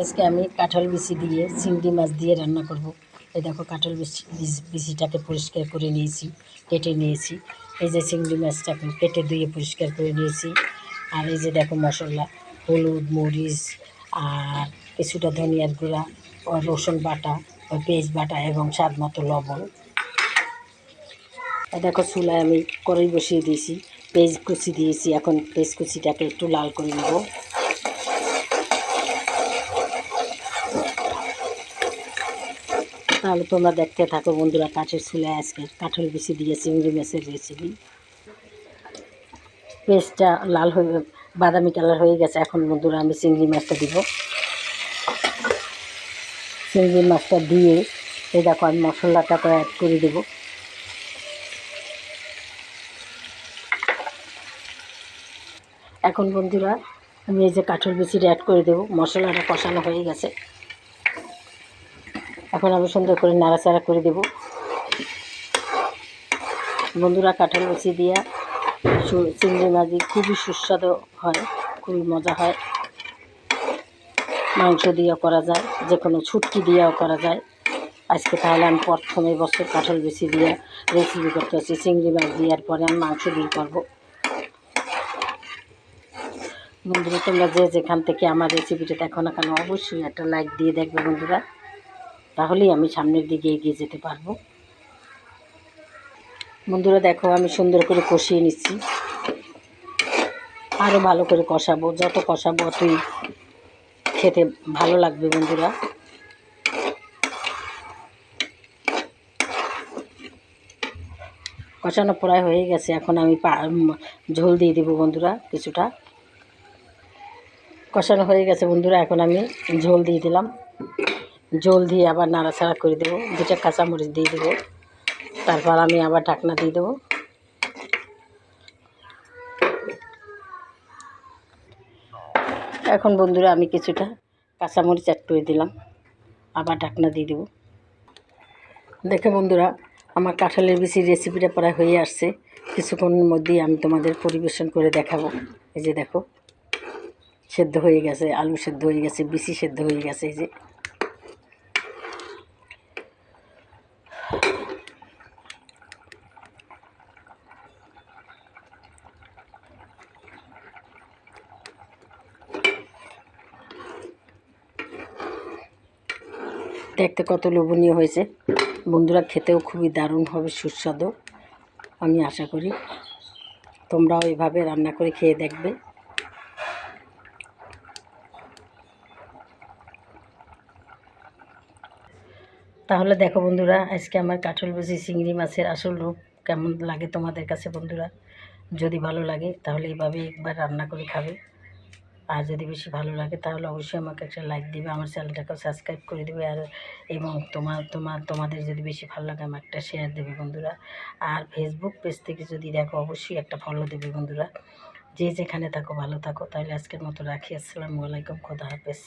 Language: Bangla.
আজকে আমি কাঁঠাল বিচি দিয়ে চিংড়ি মাছ দিয়ে রান্না করব। এই দেখো কাঁঠাল বিচিটাকে পরিষ্কার করে নিয়েছি, কেটে নিয়েছি। এই যে চিংড়ি মাছটাকে কেটে ধুয়ে পরিষ্কার করে নিয়েছি। আর এই যে দেখো মশলা, হলুদ, মরিচ আর কিছুটা ধনিয়ার গুঁড়া, রসুন বাটা, পেঁয়াজ বাটা এবং স্বাদ মতো লবণ। দেখো চুলায় আমি কড়াই বসিয়ে দিয়েছি, পেঁয়াজ কুচি দিয়েছি। এখন পেঁয়াজ কুচিটাকে একটু লাল করে নেব। তাহলে তোমরা দেখতে থাকো বন্ধুরা, কাঠের চুলায় আজকে কাঁঠাল বিচি দিয়ে চিংড়ি মাছের রেসিপি। পেস্টটা লাল হয়ে বাদামি কালার হয়ে গেছে। এখন বন্ধুরা আমি চিংড়ি মাছটা দিব। চিংড়ি মাছটা দিয়ে এই দেখো আমি মশলাটাকে অ্যাড করে দেব। এখন বন্ধুরা আমি এই যে কাঁঠাল বিচিটা অ্যাড করে দেব। মশলাটা কষানো হয়ে গেছে। এখন আমি সুন্দর করে নাড়াচাড়া করে দেব। বন্ধুরা কাঁঠাল বিচি দিয়া চিংড়ি মাছ দিয়ে খুবই সুস্বাদু হয়, খুবই মজা হয়। মাংস দিয়েও করা যায়, যে কোনো ছুটকি দিয়েও করা যায়। আজকে তাহলে আমি প্রথম বছর কাঁঠাল বিচি দিয়ে রেসিপি করতে হচ্ছে, চিংড়ি মাছ দেওয়ার পরে আমি মাংস দিয়ে করবো। বন্ধুরা তোমরা যে যেখান থেকে আমার রেসিপিটা দেখো না কেন অবশ্যই একটা লাইক দিয়ে দেখবে বন্ধুরা, তাহলেই আমি সামনের দিকে এগিয়ে যেতে পারবো। বন্ধুরা দেখো আমি সুন্দর করে কষিয়ে নিচ্ছি, আরও ভালো করে কষাবো। যত কষাবো অতই খেতে ভালো লাগবে বন্ধুরা। কষানো প্রায় হয়ে গেছে। এখন আমি ঝোল দিয়ে দেবো বন্ধুরা কিছুটা। কষানো হয়ে গেছে বন্ধুরা, এখন আমি ঝোল দিয়ে দিলাম। ঝোল দিয়ে আবার নাড়াচাড়া করে দেবো, দুটা কাঁচামরিচ দিয়ে দেবো। তারপর আমি আবার ঢাকনা দিয়ে দেবো। এখন বন্ধুরা আমি কিছুটা কাঁচামরিচ অ্যাড করে দিলাম, আবার ঢাকনা দিয়ে দেবো। দেখে বন্ধুরা আমার কাঁঠালের বিচির রেসিপিটা প্রায় হয়ে আসছে। কিছুক্ষণের মধ্যেই আমি তোমাদের পরিবেশন করে দেখাবো। এই যে দেখো সেদ্ধ হয়ে গেছে, আলু সেদ্ধ হয়ে গেছে, বিচি সেদ্ধ হয়ে গেছে। এই যে দেখতে কত লোভনীয় হয়েছে বন্ধুরা, খেতেও খুবই দারুণ হবে, সুস্বাদু। আমি আশা করি তোমরাও এভাবে রান্না করে খেয়ে দেখবে। তাহলে দেখো বন্ধুরা আজকে আমার কাঁঠাল বিচি চিংড়ি মাছের আসল রূপ কেমন লাগে তোমাদের কাছে বন্ধুরা। যদি ভালো লাগে তাহলে এইভাবে একবার রান্না করে খাবে। আর যদি বেশি ভালো লাগে তাহলে অবশ্যই আমাকে একটা লাইক দিবে, আমার চ্যানেলটাকেও সাবস্ক্রাইব করে দেবে। আর এবং তোমাদের যদি বেশি ভালো লাগে আমার একটা শেয়ার দেবে বন্ধুরা। আর ফেসবুক পেজ থেকে যদি দেখো অবশ্যই একটা ফলো দেবে বন্ধুরা। যে যেখানে থাকো ভালো থাকো। তাহলে আজকের মতো রাখি। আসসালামু আলাইকুম, খোদা হাফেজ।